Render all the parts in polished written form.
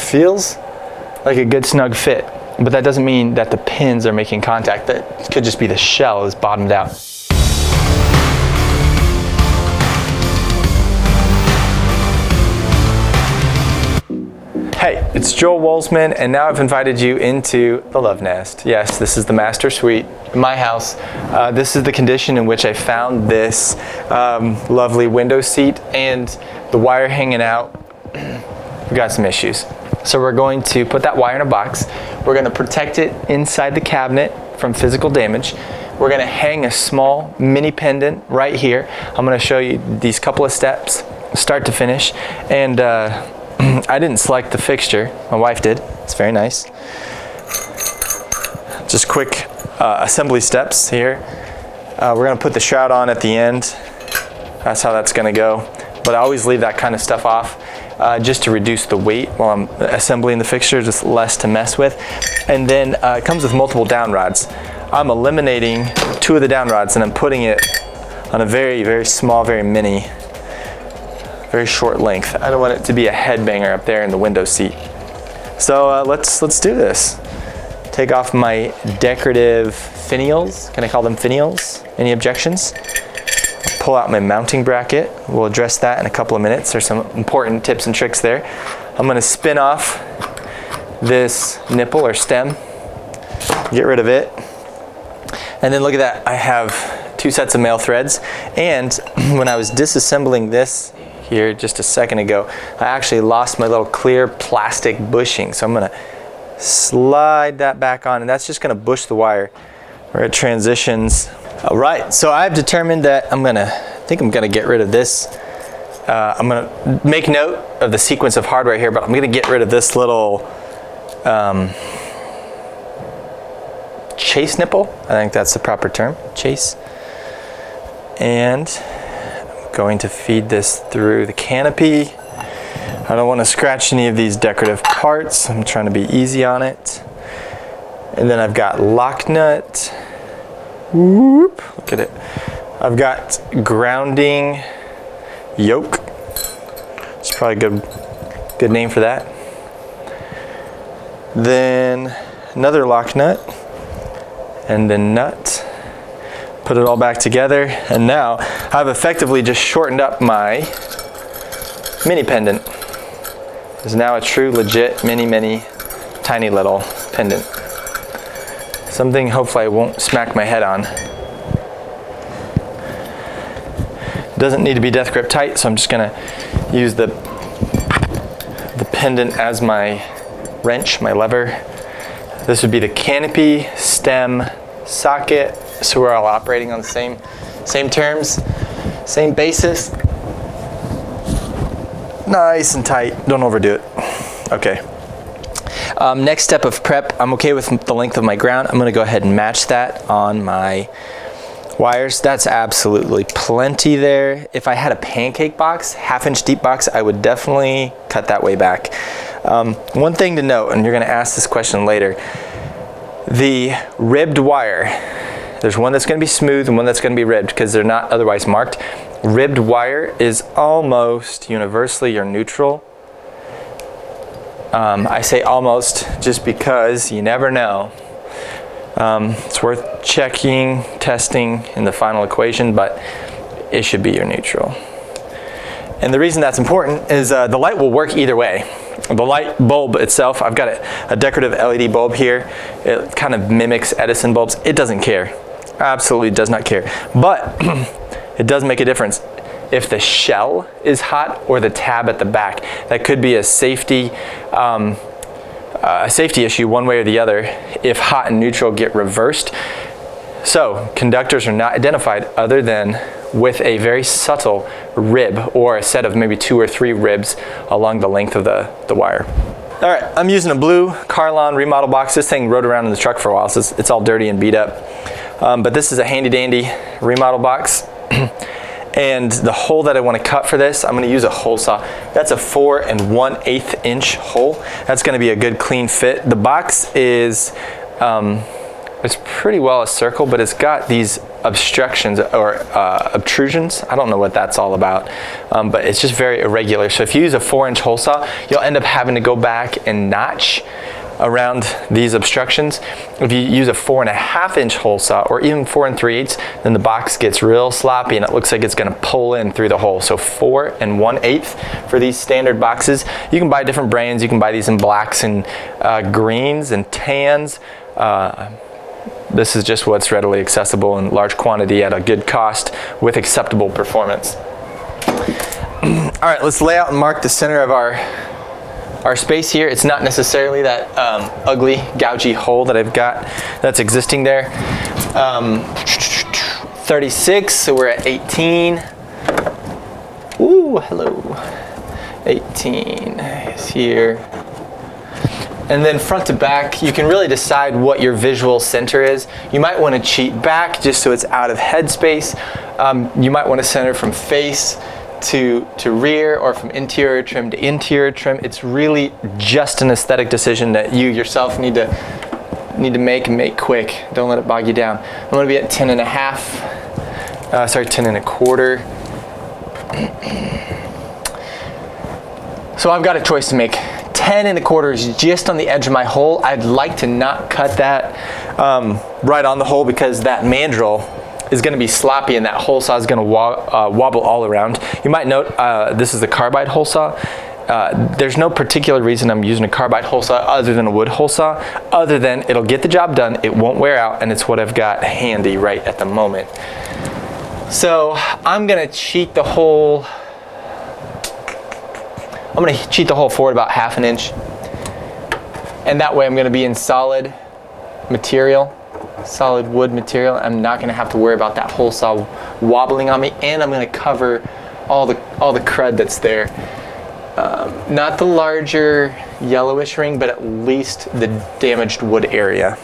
feels like a good snug fit, but that doesn't mean that the pins are making contact. That could just be the shell is bottomed out. Hey, it's Joel Wolzman, and now I've invited you into the Love Nest. Yes, this is the master suite in my house. This is the condition in which I found this lovely window seat, and the wire hanging out. We got some issues. So we're going to put that wire in a box. We're going to protect it inside the cabinet from physical damage. We're going to hang a small mini pendant right here. I'm going to show you these couple of steps, start to finish, and I didn't select the fixture, my wife did. It's very nice. Just quick assembly steps here. We're gonna put the shroud on at the end. That's how that's gonna go. But I always leave that kind of stuff off just to reduce the weight while I'm assembling the fixture, just less to mess with. And then it comes with multiple down rods. I'm eliminating 2 of the down rods and I'm putting it on a very, very small, very mini, very short length. I don't want it to be a headbanger up there in the window seat. So let's do this. Take off my decorative finials. Can I call them finials? Any objections? Pull out my mounting bracket. We'll address that in a couple of minutes. There's some important tips and tricks there. I'm gonna spin off this nipple or stem, get rid of it. And then look at that, I have 2 sets of male threads. And when I was disassembling this here just a second ago, I actually lost my little clear plastic bushing. So I'm gonna slide that back on, and that's just gonna bush the wire where it transitions. All right, so I've determined that I think I'm gonna get rid of this. I'm gonna make note of the sequence of hardware here, but I'm gonna get rid of this little chase nipple. I think that's the proper term, chase. And going to feed this through the canopy. I don't want to scratch any of these decorative parts. I'm trying to be easy on it. And then I've got lock nut. Whoop, look at it. I've got grounding yoke. It's probably a good name for that. Then another lock nut and then nut. Put it all back together, and now I've effectively just shortened up my mini pendant. It's now a true, legit, mini, tiny little pendant. Something hopefully I won't smack my head on. It doesn't need to be death grip tight, so I'm just gonna use the pendant as my wrench, my lever. This would be the canopy, stem, socket, so we're all operating on the same terms, same basis. Nice and tight, don't overdo it. Okay. Next step of prep, I'm okay with the length of my ground. I'm gonna go ahead and match that on my wires. That's absolutely plenty there. If I had a pancake box, 1/2 inch deep box, I would definitely cut that way back. One thing to note, and you're gonna ask this question later, the ribbed wire, there's one that's going to be smooth and one that's going to be ribbed because they're not otherwise marked. Ribbed wire is almost universally your neutral. I say almost just because you never know. It's worth checking, testing in the final equation, but it should be your neutral. And the reason that's important is the light will work either way. The light bulb itself, I've got a decorative LED bulb here. It kind of mimics Edison bulbs. It doesn't care. Absolutely does not care. But it does make a difference. If the shell is hot or the tab at the back, that could be a safety issue one way or the other if hot and neutral get reversed. So conductors are not identified other than with a very subtle rib or a set of maybe 2 or 3 ribs along the length of the wire. All right, I'm using a blue Carlon remodel box. This thing rode around in the truck for a while, so it's all dirty and beat up. But this is a handy dandy remodel box. And the hole that I want to cut for this, I'm going to use a hole saw. That's a 4 1/8 inch hole. That's going to be a good clean fit. The box is, it's pretty well a circle, but it's got these obstructions or obtrusions. I don't know what that's all about, but it's just very irregular. So if you use a 4-inch hole saw, you'll end up having to go back and notch around these obstructions. If you use a 4.5-inch hole saw or even 4 3/8, then the box gets real sloppy and it looks like it's going to pull in through the hole. So 4 1/8 for these standard boxes. You can buy different brands. You can buy these in blacks and greens and tans. This is just what's readily accessible in large quantity at a good cost with acceptable performance. All right, let's lay out and mark the center of our space here. It's not necessarily that ugly, gougy hole that I've got that's existing there. 36, so we're at 18. Ooh, hello. 18 is here. And then front to back, you can really decide what your visual center is. You might want to cheat back just so it's out of headspace. You might want to center from face to rear or from interior trim to interior trim. It's really just an aesthetic decision that you yourself need to make and make quick. Don't let it bog you down. I'm going to be at 10 1/4. So I've got a choice to make. 10 1/4 is just on the edge of my hole. I'd like to not cut that right on the hole because that mandrel is going to be sloppy and that hole saw is going to wobble all around. You might note this is a carbide hole saw. There's no particular reason I'm using a carbide hole saw other than a wood hole saw, other than it'll get the job done, it won't wear out, and it's what I've got handy right at the moment. So I'm going to cheat the hole. I'm going to cheat the hole forward about 1/2 inch, and that way I'm going to be in solid material, solid wood material. I'm not going to have to worry about that hole saw wobbling on me, and I'm going to cover all the crud that's there. Not the larger yellowish ring, but at least the damaged wood area.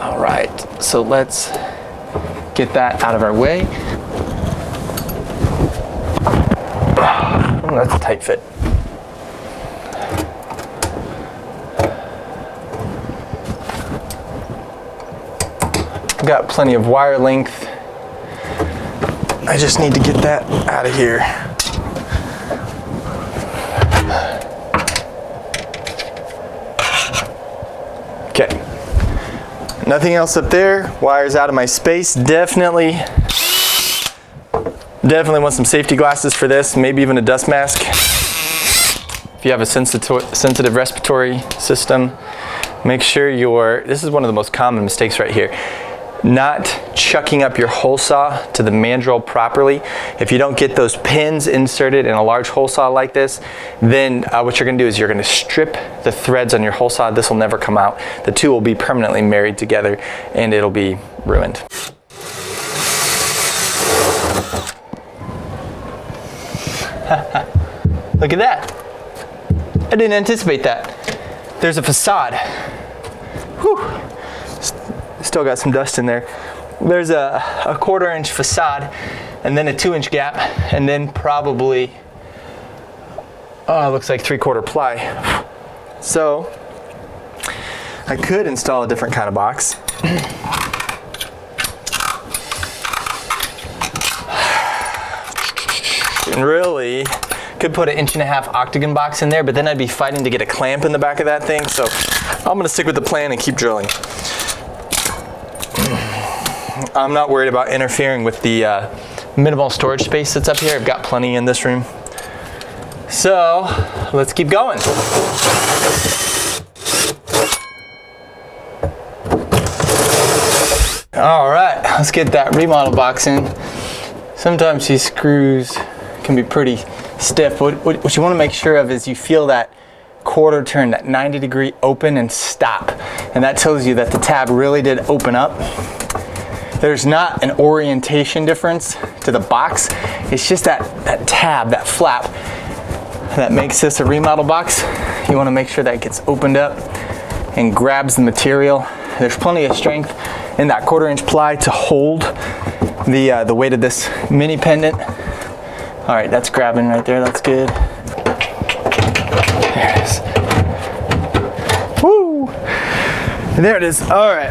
All right, so let's get that out of our way. Oh, that's a tight fit. Got plenty of wire length. I just need to get that out of here. Okay. Nothing else up there. Wires out of my space. Definitely want some safety glasses for this. Maybe even a dust mask. If you have a sensitive respiratory system, make sure this is one of the most common mistakes right here. Not chucking up your hole saw to the mandrel properly. If you don't get those pins inserted in a large hole saw like this, then what you're going to do is you're going to strip the threads on your hole saw. This will never come out. The two will be permanently married together and it'll be ruined. Look at that. I didn't anticipate that. There's a facade. Whew. Still got some dust in there. There's a 1/4 inch facade and then a 2-inch gap and then probably, it looks like 3/4 ply. So I could install a different kind of box. And really could put an 1.5 inch octagon box in there, but then I'd be fighting to get a clamp in the back of that thing. So I'm gonna stick with the plan and keep drilling. I'm not worried about interfering with the minimal storage space that's up here. I've got plenty in this room. So let's keep going. All right, let's get that remodel box in. Sometimes these screws can be pretty stiff. What you want to make sure of is you feel that 1/4 turn, that 90-degree open and stop. And that tells you that the tab really did open up. There's not an orientation difference to the box. It's just that tab, that flap, that makes this a remodel box. You want to make sure that gets opened up and grabs the material. There's plenty of strength in that 1/4 inch ply to hold the weight of this mini pendant. All right, that's grabbing right there. That's good. There it is. Woo! There it is. All right,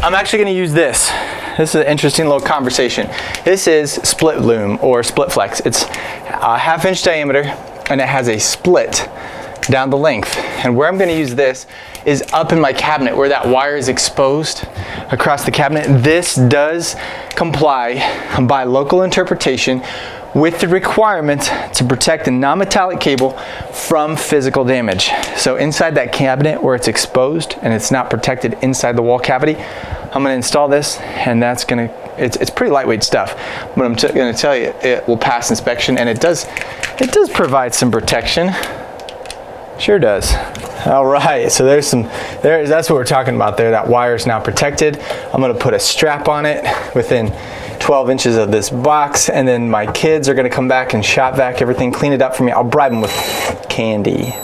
I'm actually gonna use this. This is an interesting little conversation. This is split loom or split flex. It's a 1/2 inch diameter and it has a split down the length. And where I'm gonna use this is up in my cabinet where that wire is exposed across the cabinet. This does comply by local interpretation with the requirement to protect the non-metallic cable from physical damage. So inside that cabinet where it's exposed and it's not protected inside the wall cavity, I'm gonna install this, and that's gonna, it's pretty lightweight stuff, but I'm gonna tell you it will pass inspection, and it does provide some protection. Sure does. All right, so that's what we're talking about there. That wire is now protected. I'm gonna put a strap on it within 12 inches of this box, and then my kids are gonna come back and shop vac everything, clean it up for me. I'll bribe them with candy.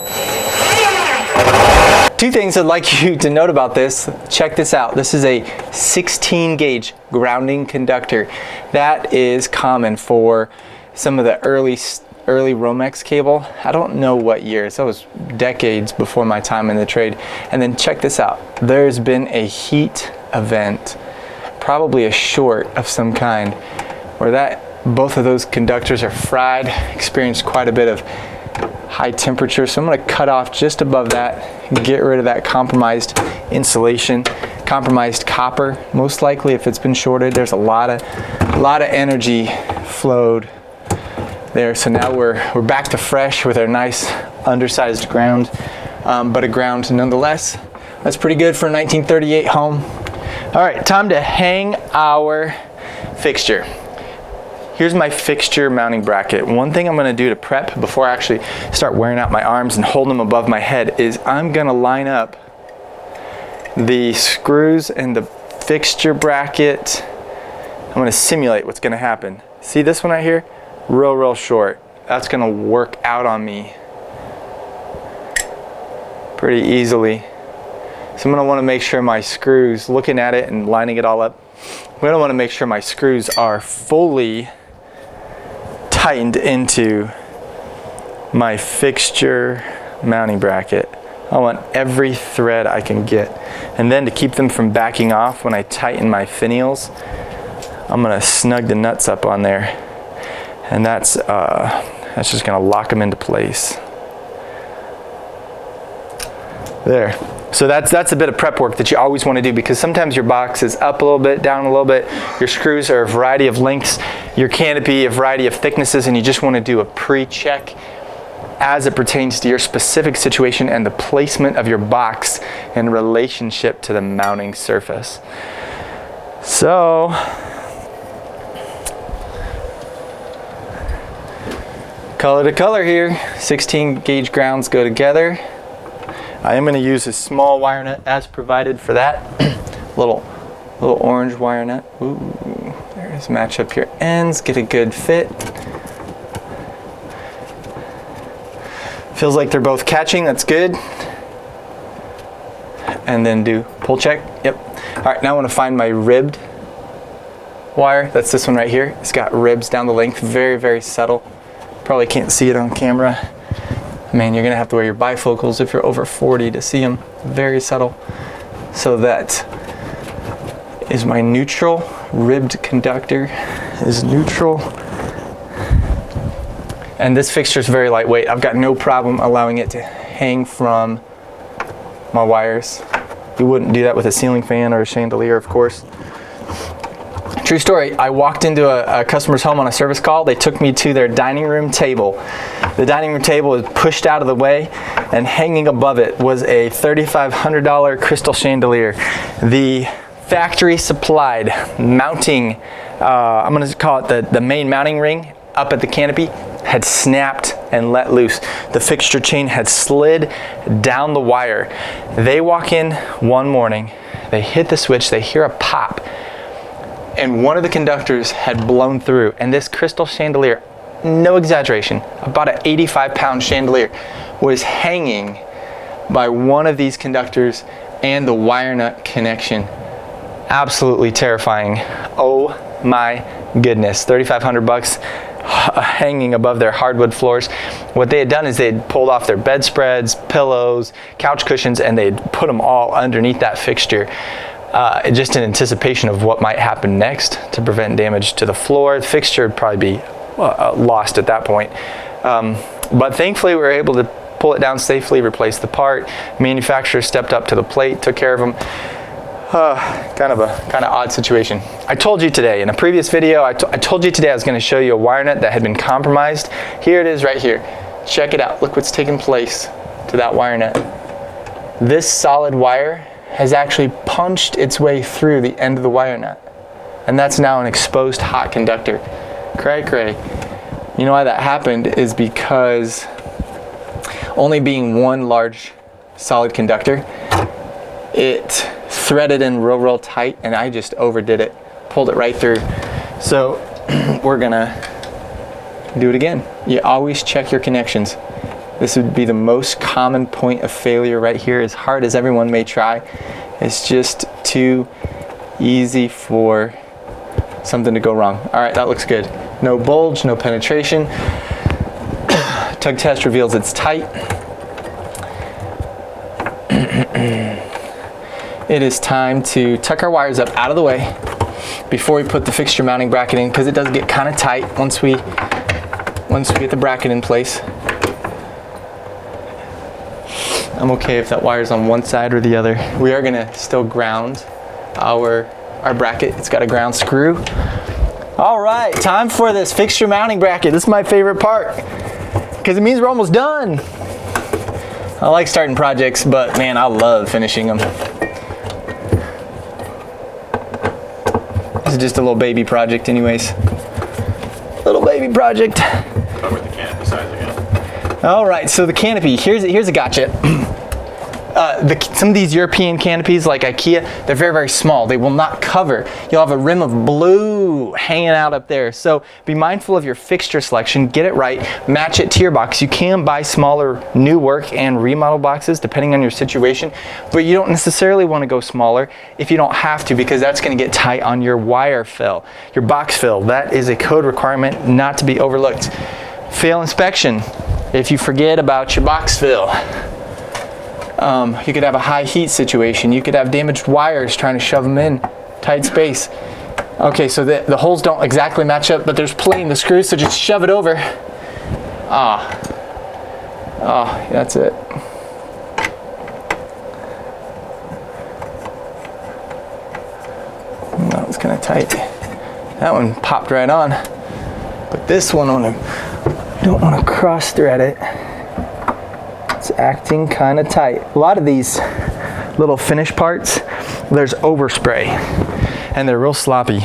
Two things I'd like you to note about this. Check this out. This is a 16 gauge grounding conductor. That is common for some of the early Romex cable. I don't know what years. That was decades before my time in the trade. And then check this out. There's been a heat event, probably a short of some kind, where both of those conductors are fried, experienced quite a bit of high temperature. So I'm going to cut off just above that, get rid of that compromised insulation, compromised copper. Most likely, if it's been shorted, there's a lot of energy flowed there. So now we're back to fresh with our nice undersized ground, but a ground nonetheless. That's pretty good for a 1938 home. All right, time to hang our fixture. Here's my fixture mounting bracket. One thing I'm gonna do to prep before I actually start wearing out my arms and holding them above my head is I'm gonna line up the screws and the fixture bracket. I'm gonna simulate what's gonna happen. See this one right here? Real short. That's gonna work out on me pretty easily. So I'm gonna wanna make sure my screws, looking at it and lining it all up, I'm gonna wanna make sure my screws are fully tightened into my fixture mounting bracket. I want every thread I can get. And then to keep them from backing off when I tighten my finials, I'm gonna snug the nuts up on there. And that's just gonna lock them into place. There. So that's a bit of prep work that you always want to do, because sometimes your box is up a little bit, down a little bit. Your screws are a variety of lengths, your canopy a variety of thicknesses, and you just want to do a pre-check as it pertains to your specific situation and the placement of your box in relationship to the mounting surface. So color to color here, 16 gauge grounds go together. I am going to use a small wire nut as provided for that. little orange wire nut. Ooh, there's match up your ends, get a good fit. Feels like they're both catching, that's good. And then do pull check. Yep. All right, now I want to find my ribbed wire. That's this one right here. It's got ribs down the length, very subtle. Probably can't see it on camera. Man, you're gonna have to wear your bifocals if you're over 40 to see them. Very subtle. So that is my neutral. Ribbed conductor is neutral. And this fixture is very lightweight. I've got no problem allowing it to hang from my wires. You wouldn't do that with a ceiling fan or a chandelier, of course. True story, I walked into a customer's home on a service call. They took me to their dining room table. The dining room table is pushed out of the way, and hanging above it was a $3,500 crystal chandelier. The factory supplied mounting, I'm gonna call it the main mounting ring up at the canopy, had snapped and let loose. The fixture chain had slid down the wire. They walk in one morning, they hit the switch, they hear a pop, and one of the conductors had blown through, and this crystal chandelier, no exaggeration, about an 85-pound chandelier, was hanging by one of these conductors and the wire nut connection. Absolutely terrifying. Oh my goodness, 3,500 bucks. hanging above their hardwood floors. What they had done is they had pulled off their bedspreads, pillows, couch cushions, and they'd put them all underneath that fixture, just in anticipation of what might happen next to prevent damage to the floor. The fixture would probably be lost at that point. But thankfully we were able to pull it down safely, replace the part. Manufacturer stepped up to the plate, took care of them. Kind of odd situation. I told you today in a previous video, I told you today I was going to show you a wire nut that had been compromised. Here it is right here. Check it out. Look what's taken place to that wire nut. This solid wire has actually punched its way through the end of the wire nut, and that's now an exposed hot conductor. Cray cray. You know why that happened is because only being one large solid conductor, it threaded in real tight, and I just overdid it, pulled it right through. So we're gonna do it again. You always check your connections. This would be the most common point of failure right here. As hard as everyone may try, it's just too easy for something to go wrong. All right, that looks good. No bulge, no penetration. Tug test reveals it's tight. It is time to tuck our wires up out of the way before we put the fixture mounting bracket in, because it does get kind of tight once we get the bracket in place. I'm okay if that wire's on one side or the other. We are gonna still ground our bracket. It's got a ground screw. All right, time for this fixture mounting bracket. This is my favorite part because it means we're almost done. I like starting projects, but man, I love finishing them. This is just a little baby project anyways. Little baby project. Cover the canopy size again. All right, so the canopy, here's a gotcha. Some of these European canopies like IKEA, they're very small. They will not cover. You'll have a rim of blue hanging out up there. So be mindful of your fixture selection, get it right, match it to your box. You can buy smaller new work and remodel boxes depending on your situation, but you don't necessarily want to go smaller if you don't have to, because that's going to get tight on your wire fill, your box fill. That is a code requirement not to be overlooked. Fail inspection if you forget about your box fill. You could have a high heat situation. You could have damaged wires trying to shove them in tight space. Okay, so the holes don't exactly match up, but there's plenty in the screws, so just shove it over. That's it. That was kind of tight. That one popped right on, but this one don't want to cross thread it. It's acting kind of tight. A lot of these little finish parts, there's overspray and they're real sloppy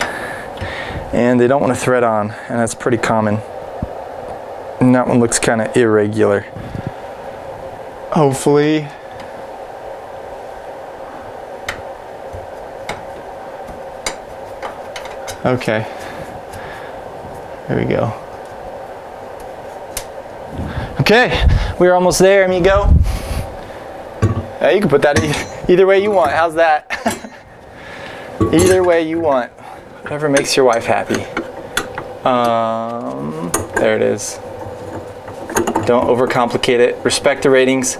and they don't want to thread on, and that's pretty common. And that one looks kind of irregular. Hopefully okay, there we go. Okay, we're almost there, amigo. You can put that either way you want. How's that? Either way you want. Whatever makes your wife happy. There it is. Don't overcomplicate it. Respect the ratings.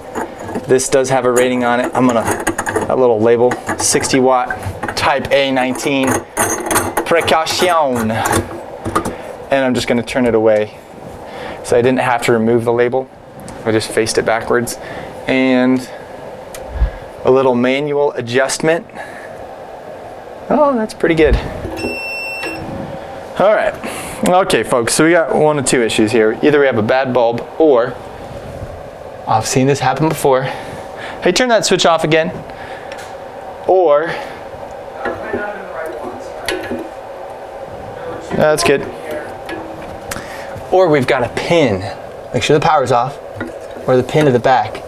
This does have a rating on it. A little label, 60 watt, type A19, precaution. And I'm just gonna turn it away. So I didn't have to remove the label. I just faced it backwards. And a little manual adjustment. Oh, that's pretty good. All right. Okay, folks, so we got one of two issues here. Either we have a bad bulb, or I've seen this happen before. Hey, turn that switch off again. Or that's good. Or we've got a pin. Make sure the power's off, or the pin to the back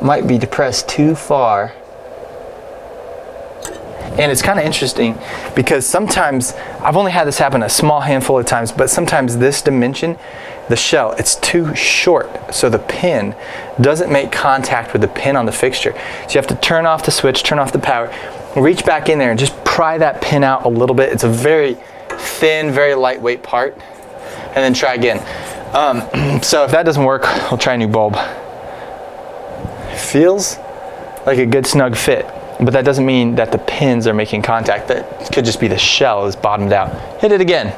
might be depressed too far. And it's kind of interesting because sometimes, I've only had this happen a small handful of times, but sometimes this dimension, the shell, it's too short. So the pin doesn't make contact with the pin on the fixture. So you have to turn off the switch, turn off the power, reach back in there and just pry that pin out a little bit. It's a very thin, very lightweight part. and then try again. So if that doesn't work, we'll try a new bulb. Feels like a good snug fit, but that doesn't mean that the pins are making contact. That could just be the shell is bottomed out. Hit it again.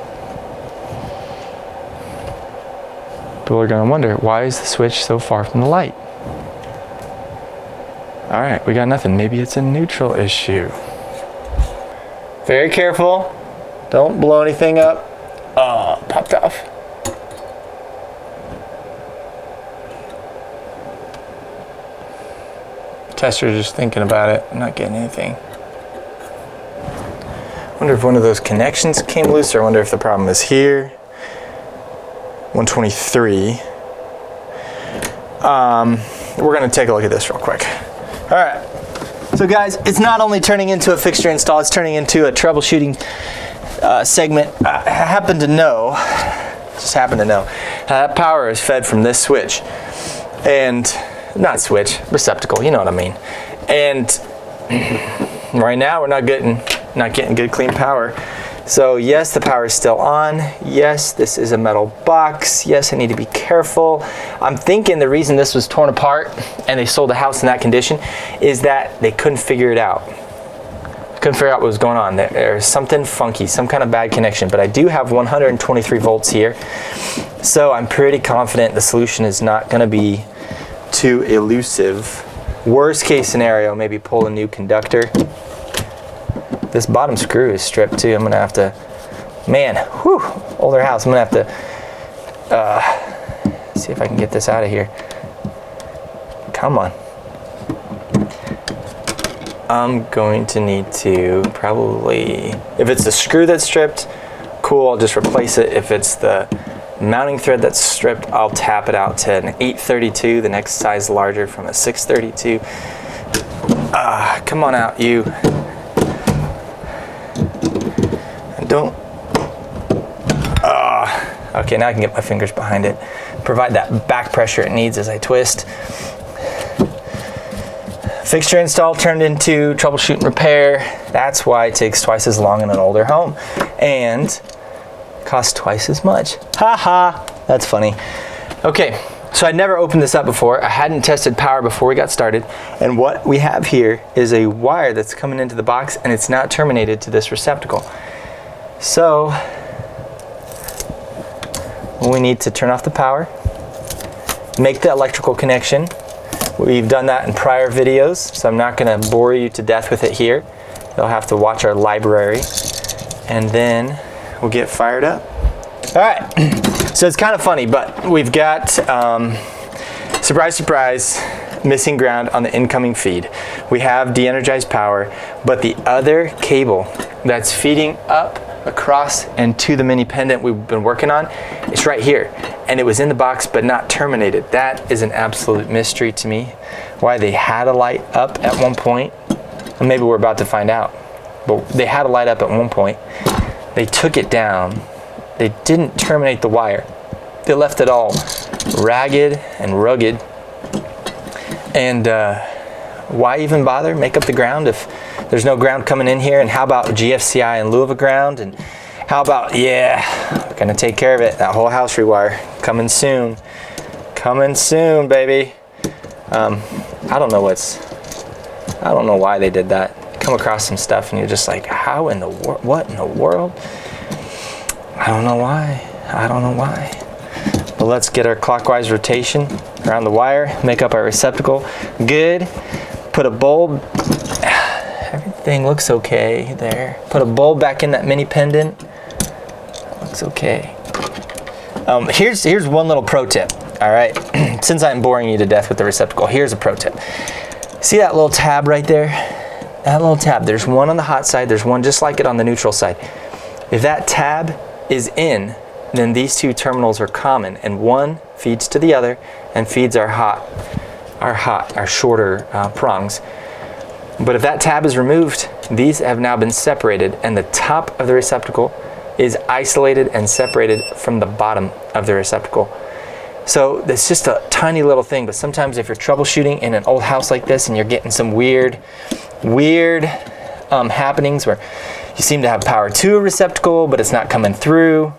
People are going to wonder, why is the switch so far from the light? All right, we got nothing. Maybe it's a neutral issue. Very careful. Don't blow anything up. Oh, popped off. Tester's just thinking about it. I'm not getting anything. Wonder if one of those connections came loose, or I wonder if the problem is here. 123. We're gonna take a look at this real quick. All right. So guys, it's not only turning into a fixture install, it's turning into a troubleshooting segment. I happen to know, that power is fed from this switch. And not switch, receptacle, you know what I mean. And right now we're not getting good clean power. So yes, the power is still on. Yes, this is a metal box. Yes, I need to be careful. I'm thinking the reason this was torn apart and they sold the house in that condition is that they couldn't figure it out. Couldn't figure out what was going on. There's something funky, some kind of bad connection, but I do have 123 volts here. So I'm pretty confident the solution is not gonna be too elusive. Worst case scenario, maybe pull a new conductor. This bottom screw is stripped too. I'm gonna have to, man, whew, older house. I'm gonna have to see if I can get this out of here. Come on. I'm going to need to probably, if it's the screw that's stripped, cool, I'll just replace it. If it's the mounting thread that's stripped, I'll tap it out to an 832, the next size larger from a 632. Come on out, you. And don't. Okay, now I can get my fingers behind it. Provide that back pressure it needs as I twist. Fixture install turned into troubleshoot and repair. That's why it takes twice as long in an older home and costs twice as much. Ha ha, that's funny. Okay, so I never opened this up before. I hadn't tested power before we got started. And what we have here is a wire that's coming into the box and it's not terminated to this receptacle. So we need to turn off the power, make the electrical connection. We've done that in prior videos, so I'm not going to bore you to death with it here. You'll have to watch our library, and then we'll get fired up. All right, so it's kind of funny, but we've got, surprise, surprise, missing ground on the incoming feed. We have de-energized power, but the other cable that's feeding up across and to the mini pendant we've been working on, it's right here. And it was in the box but not terminated. That is an absolute mystery to me. Why they had a light up at one point, and maybe we're about to find out, but they had a light up at one point. They took it down. They didn't terminate the wire. They left it all ragged and rugged. And why even bother? Make up the ground if there's no ground coming in here. And how about GFCI in lieu of a ground? And how about, yeah, we're gonna take care of it. That whole house rewire coming soon. Coming soon, baby. I don't know why they did that. Come across some stuff and you're just like, how in the world, what in the world? I don't know why. But let's get our clockwise rotation around the wire, make up our receptacle. Good. Put a bulb. Everything looks okay there. Put a bulb back in that mini pendant. Looks okay. Here's one little pro tip. All right, since I'm boring you to death with the receptacle, here's a pro tip. See that little tab right there? That little tab. There's one on the hot side. There's one just like it on the neutral side. If that tab is in, then these two terminals are common, and one feeds to the other and feeds our shorter prongs. But if that tab is removed, these have now been separated, and the top of the receptacle is isolated and separated from the bottom of the receptacle. So it's just a tiny little thing, but sometimes if you're troubleshooting in an old house like this and you're getting some weird happenings where you seem to have power to a receptacle, but it's not coming through,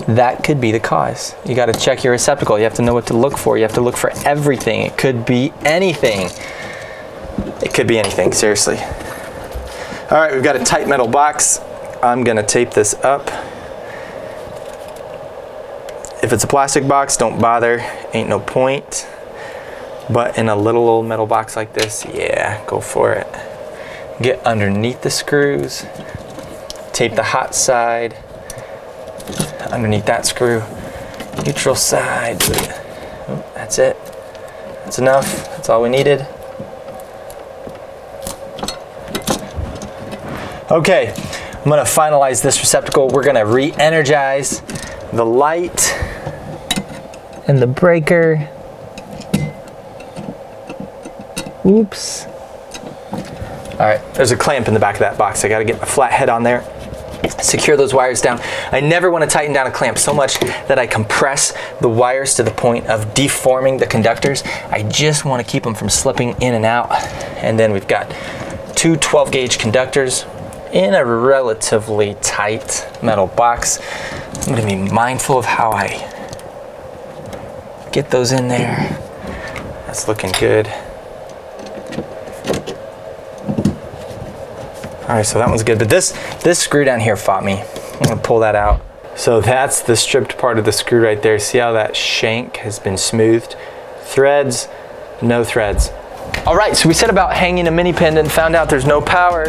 that could be the cause. You got to check your receptacle. You have to know what to look for. You have to look for everything. It could be anything. It could be anything, seriously. All right, we've got a tight metal box. I'm gonna tape this up. If it's a plastic box, don't bother, ain't no point. But in a little old metal box like this, yeah, go for it. Get underneath the screws, tape the hot side, underneath that screw, neutral side. That's it, that's enough, that's all we needed. Okay, I'm gonna finalize this receptacle. We're gonna re-energize the light and the breaker. Oops. All right, there's a clamp in the back of that box. I gotta get my flat head on there, secure those wires down. I never wanna tighten down a clamp so much that I compress the wires to the point of deforming the conductors. I just wanna keep them from slipping in and out. And then we've got two 12-gauge conductors in a relatively tight metal box. I'm gonna be mindful of how I get those in there. That's looking good. All right, so that one's good, but this screw down here fought me. I'm gonna pull that out. So that's the stripped part of the screw right there. See how that shank has been smoothed? Threads, no threads. All right, so we set about hanging a mini pendant, found out there's no power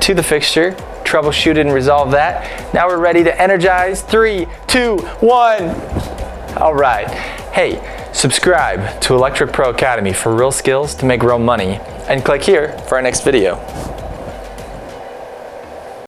to the fixture, troubleshooted and resolved that. Now we're ready to energize. 3, 2, 1. All right. Hey, subscribe to Electric Pro Academy for real skills to make real money, and click here for our next video.